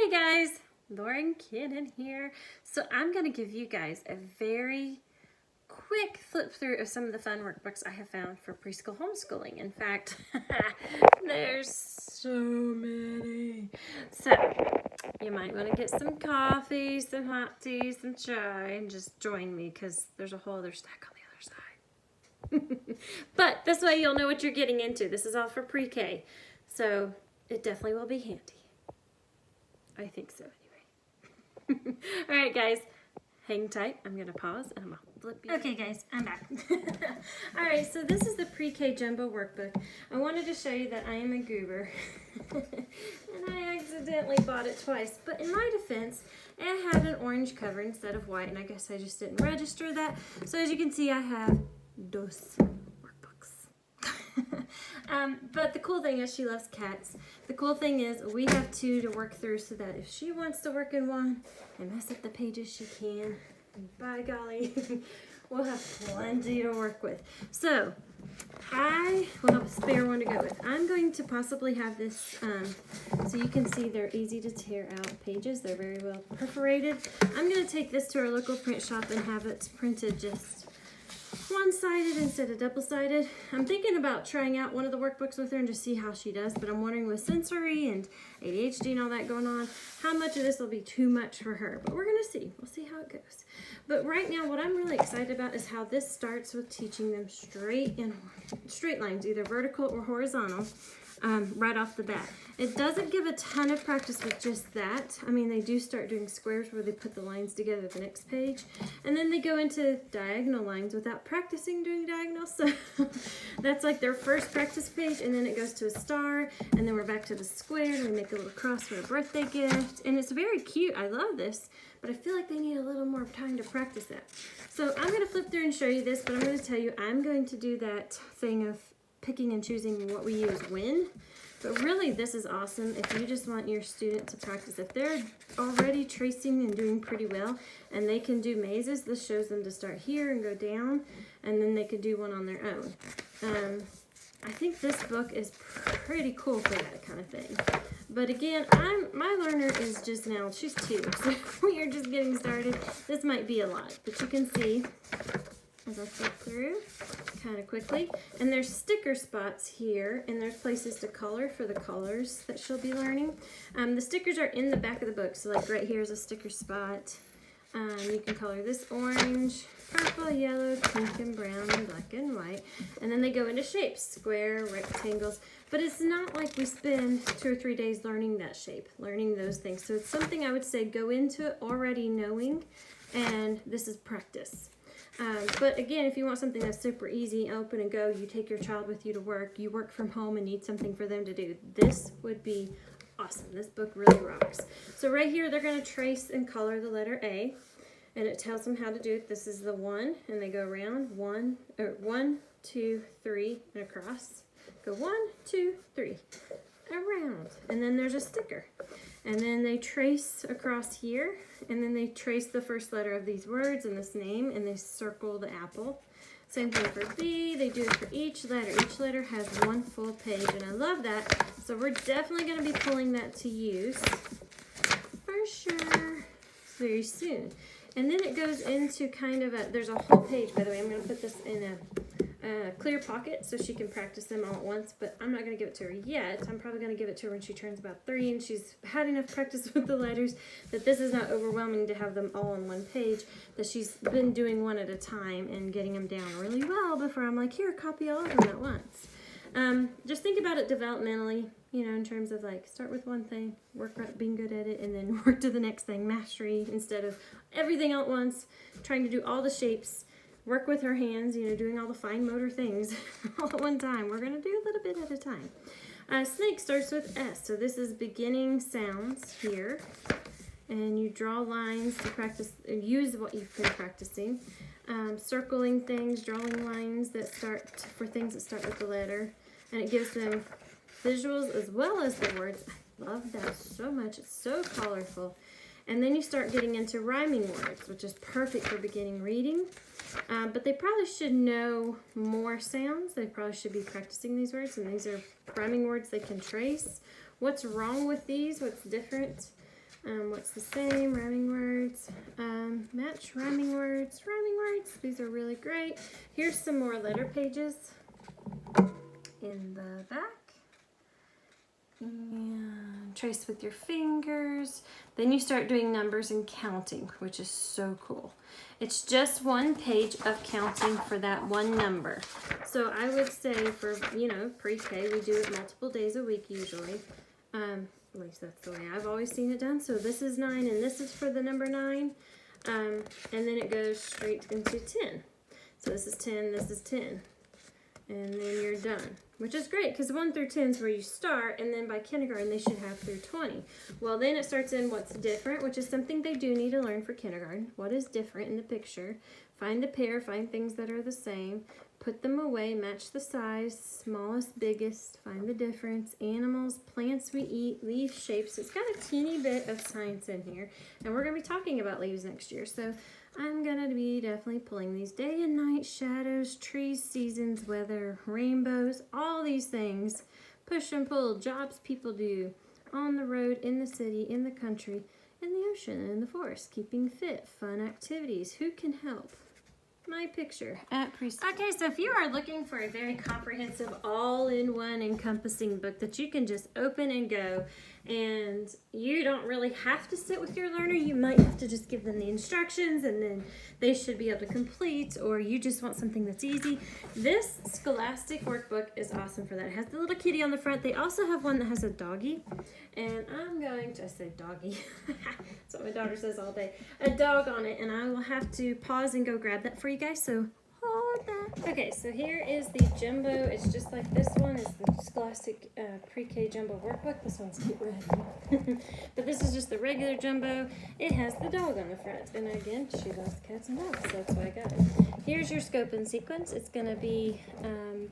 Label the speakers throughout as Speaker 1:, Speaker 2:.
Speaker 1: Hey guys, Lauren Cannon here. So I'm going to give you guys a very quick flip through of some of the fun workbooks I have found for preschool homeschooling. In fact, there's so many. So you might want to get some coffee, some hot tea, some chai, and just join me because there's a whole other stack on the other side. But this way you'll know what you're getting into. This is all for pre-K, so it definitely will be handy. I think so anyway. All right, guys, hang tight. I'm going to pause and I'm going to flip you. Okay, guys, I'm back. All right, so this is the pre-K jumbo workbook. I wanted to show you that I am a goober. And I accidentally bought it twice. But in my defense, it had an orange cover instead of white, and I guess I just didn't register that. So as you can see, I have dos workbooks. But the cool thing is she loves cats. The cool thing is we have two to work through so that if she wants to work in one and mess up the pages, she can. By golly, we'll have plenty to work with. So I will have a spare one to go with. I'm going to possibly have this so you can see they're easy to tear out pages. They're very well perforated. I'm going to take this to our local print shop and have it printed just one-sided instead of double-sided. I'm thinking about trying out one of the workbooks with her and just see how she does, but I'm wondering with sensory and ADHD and all that going on, how much of this will be too much for her. But we're going to see. We'll see how it goes. But right now, what I'm really excited about is how this starts with teaching them straight lines, either vertical or horizontal, right off the bat. It doesn't give a ton of practice with just that. I mean, they do start doing squares where they put the lines together the next page, and then they go into diagonal lines without practicing doing diagonals. So that's like their first practice page, and then it goes to a star, and then we're back to the square, and we make a little cross for a birthday gift, and it's very cute. I love this, but I feel like they need a little more time to practice that. So I'm going to flip through and show you this, but I'm going to tell you I'm going to do that thing of picking and choosing what we use when. But really, this is awesome if you just want your student to practice. If they're already tracing and doing pretty well and they can do mazes, this shows them to start here and go down, and then they could do one on their own. I think this book is pretty cool for that kind of thing. But again, my learner is just now, she's 2, so we are just getting started. This might be a lot, but you can see as I flip through kind of quickly. And there's sticker spots here, and there's places to color for the colors that she'll be learning. The stickers are in the back of the book, so like right here is a sticker spot. You can color this orange, purple, yellow, pink, and brown, and black and white. And then they go into shapes, square, rectangles. But it's not like we spend 2 or 3 days learning that shape, learning those things. So it's something I would say go into it already knowing, and this is practice. But again, if you want something that's super easy, open and go, you take your child with you to work, you work from home and need something for them to do, this would be awesome. This book really rocks. So right here, they're going to trace and color the letter A, and it tells them how to do it. This is the 1, and they go around 1, 2, 3, and across. Go 1, 2, 3, around, and then there's a sticker. And then they trace across here, and then they trace the first letter of these words and this name, and they circle the apple. Same thing for B. They do it for each letter. Each letter has 1 full page, and I love that. So we're definitely going to be pulling that to use for sure very soon. And then it goes into kind of there's a whole page, by the way. I'm going to put this in a clear pocket so she can practice them all at once, but I'm not going to give it to her yet. I'm probably going to give it to her when she turns about 3 and she's had enough practice with the letters that this is not overwhelming to have them all on one page, that she's been doing one at a time and getting them down really well before I'm like, here, copy all of them at once. Just think about it developmentally, you know, in terms of like start with one thing, work at being good at it, and then work to the next thing, mastery, instead of everything all at once, trying to do all the shapes. Work with her hands, you know, doing all the fine motor things all at one time. We're going to do a little bit at a time. Snake starts with S, so this is beginning sounds here. And you draw lines to practice, use what you've been practicing. Circling things, drawing lines that start for things that start with the letter. And it gives them visuals as well as the words. I love that so much. It's so colorful. And then you start getting into rhyming words, which is perfect for beginning reading. But they probably should know more sounds. They probably should be practicing these words, and these are rhyming words they can trace. What's wrong with these? What's different? What's the same? Rhyming words. Match rhyming words. Rhyming words. These are really great. Here's some more letter pages in the back. And trace with your fingers. Then you start doing numbers and counting, which is so cool. It's just one page of counting for that one number. So I would say for, pre-K, we do it multiple days a week usually. At least that's the way I've always seen it done. So this is 9 and this is for the number 9. And then it goes straight into 10. So this is 10, this is 10. And then you're done, which is great because 1 through 10 is where you start, and then by kindergarten they should have through 20. Well, then it starts in what's different, which is something they do need to learn for kindergarten. What is different in the picture? Find the pair, find things that are the same, put them away, match the size, smallest, biggest, find the difference, animals, plants we eat, leaf shapes. It's got a teeny bit of science in here, and we're going to be talking about leaves next year. So I'm going to be definitely pulling these day and night, shadows, trees, seasons, weather, rainbows, all these things. Push and pull, jobs people do, on the road, in the city, in the country, in the ocean, and in the forest, keeping fit, fun activities, who can help? My picture at Preschool. Okay, so if you are looking for a very comprehensive, all-in-one encompassing book that you can just open and go, and you don't really have to sit with your learner, you might have to just give them the instructions and then they should be able to complete, or you just want something that's easy. This Scholastic workbook is awesome for that. It has the little kitty on the front. They also have one that has a doggy, and I'm going to, I say doggy, that's what my daughter says all day, a dog on it, and I will have to pause and go grab that for you guys, so hold that. Okay, so here is the jumbo. It's just like this one is the Scholastic pre-K jumbo workbook. This one's cute red. But this is just the regular jumbo. It has the dog on the front, and again, she loves cats and dogs, so that's why I got it. Here's your scope and sequence. It's going to be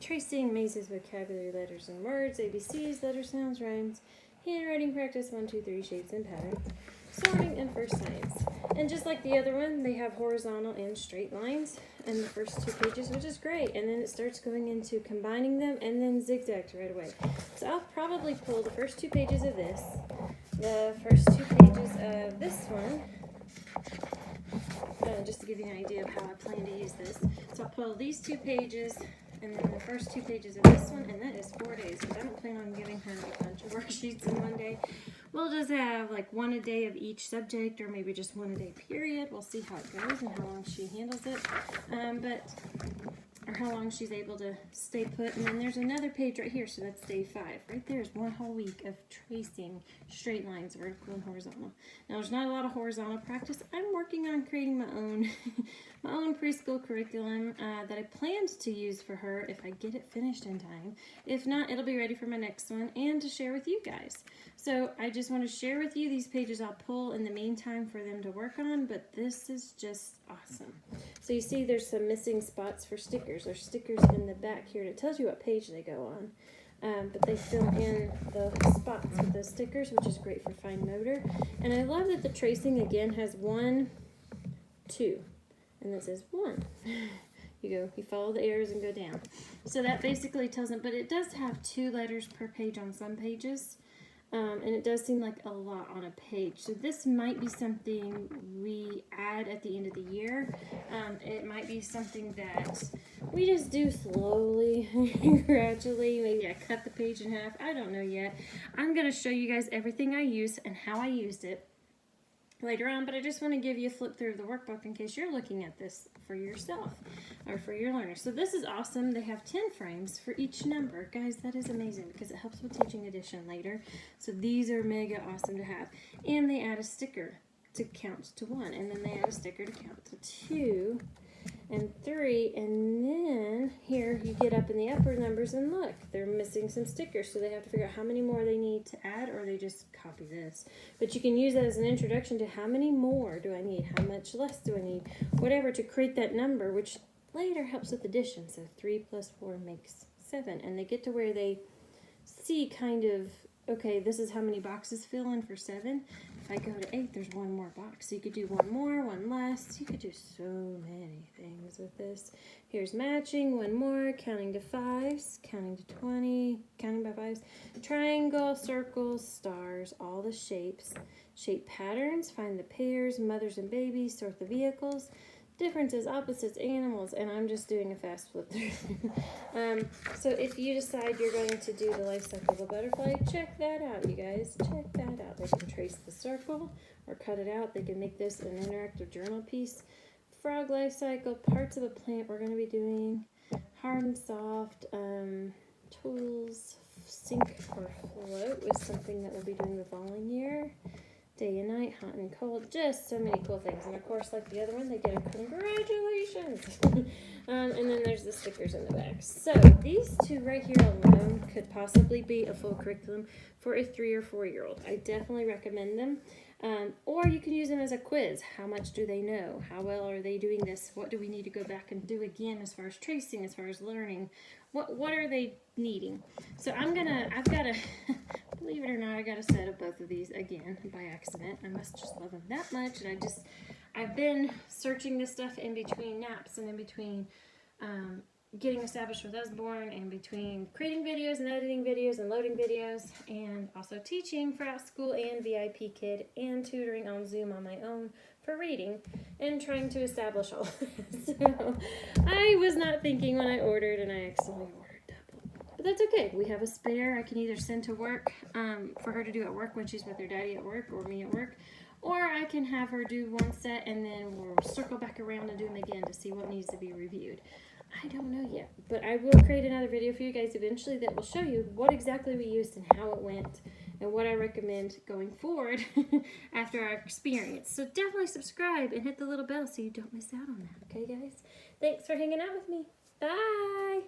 Speaker 1: tracing, mazes, vocabulary, letters and words, ABCs, letter sounds, rhymes, handwriting practice, 1, 2, 3, shapes and patterns, sorting, and first science. And just like the other one, they have horizontal and straight lines in the first 2 pages, which is great. And then it starts going into combining them and then zigzags right away. So I'll probably pull the first 2 pages of this, the first 2 pages of this one, just to give you an idea of how I plan to use this. So I'll pull these 2 pages and then the first 2 pages of this one, and that is 4 days, because I don't plan on giving her a bunch of worksheets in one day. We'll just have like 1 a day of each subject, or maybe just 1 a day period. We'll see how it goes and how long she handles it, or how long she's able to stay put. And then there's another page right here, so that's day 5. Right there is 1 whole week of tracing straight lines, vertical and horizontal. Now there's not a lot of horizontal practice. I'm working on creating my own my own preschool curriculum that I planned to use for her if I get it finished in time. If not, it'll be ready for my next one and to share with you guys. So I just want to share with you these pages I'll pull in the meantime for them to work on, but this is just awesome. So you see there's some missing spots for stickers. There's stickers in the back here, and it tells you what page they go on. But they fill in the spots with those stickers, which is great for fine motor. And I love that the tracing again has 1, 2, and it says 1. You follow the arrows and go down. So that basically tells them, but it does have 2 letters per page on some pages. And it does seem like a lot on a page. So this might be something we add at the end of the year. It might be something that we just do slowly, gradually. Maybe I cut the page in half. I don't know yet. I'm going to show you guys everything I use and how I used it later on, but I just want to give you a flip through of the workbook in case you're looking at this for yourself or for your learners. So this is awesome. They have 10 frames for each number. Guys, that is amazing because it helps with teaching addition later. So these are mega awesome to have. And they add a sticker to count to 1, and then they add a sticker to count to 2 and 3, and then here you get up in the upper numbers and look, they're missing some stickers, so they have to figure out how many more they need to add, or they just copy this. But you can use that as an introduction to how many more do I need, how much less do I need, whatever, to create that number, which later helps with addition. So 3 plus 4 makes 7, and they get to where they see kind of okay, this is how many boxes fill in for 7. If I go to 8, there's one more box. So you could do one more, one less. You could do so many things with this. Here's matching, one more, counting to 5s, counting to 20, counting by 5s, triangle, circles, stars, all the shapes, shape patterns, find the pairs, mothers and babies, sort the vehicles, differences, opposites, animals, and I'm just doing a fast flip through. So if you decide you're going to do the life cycle of a butterfly, check that out, you guys. Check that out. They can trace the circle or cut it out. They can make this an interactive journal piece. Frog life cycle, parts of a plant we're going to be doing, hard and soft, tools, sink or float was something that we'll be doing the following year. Day and night, hot and cold, just so many cool things. And of course, like the other one, they get a congratulations. And then there's the stickers in the back. So these two right here alone could possibly be a full curriculum for a 3 or 4-year-old. I definitely recommend them. Or you can use them as a quiz. How much do they know? How well are they doing this? What do we need to go back and do again as far as tracing, as far as learning? What are they needing? So I've got a, believe it or not, I got a set of both of these again by accident. I must just love them that much. And I've been searching this stuff in between naps and in between getting established with Usborne, and between creating videos and editing videos and loading videos, and also teaching for Out School and VIP Kid, and tutoring on Zoom on my own for reading, and trying to establish all this. So I was not thinking when I ordered, and I accidentally ordered double. But that's okay. We have a spare I can either send to work for her to do at work when she's with her daddy at work or me at work, or I can have her do one set and then we'll circle back around and do them again to see what needs to be reviewed. I don't know yet, but I will create another video for you guys eventually that will show you what exactly we used and how it went and what I recommend going forward after our experience. So definitely subscribe and hit the little bell so you don't miss out on that. Okay, guys? Thanks for hanging out with me. Bye!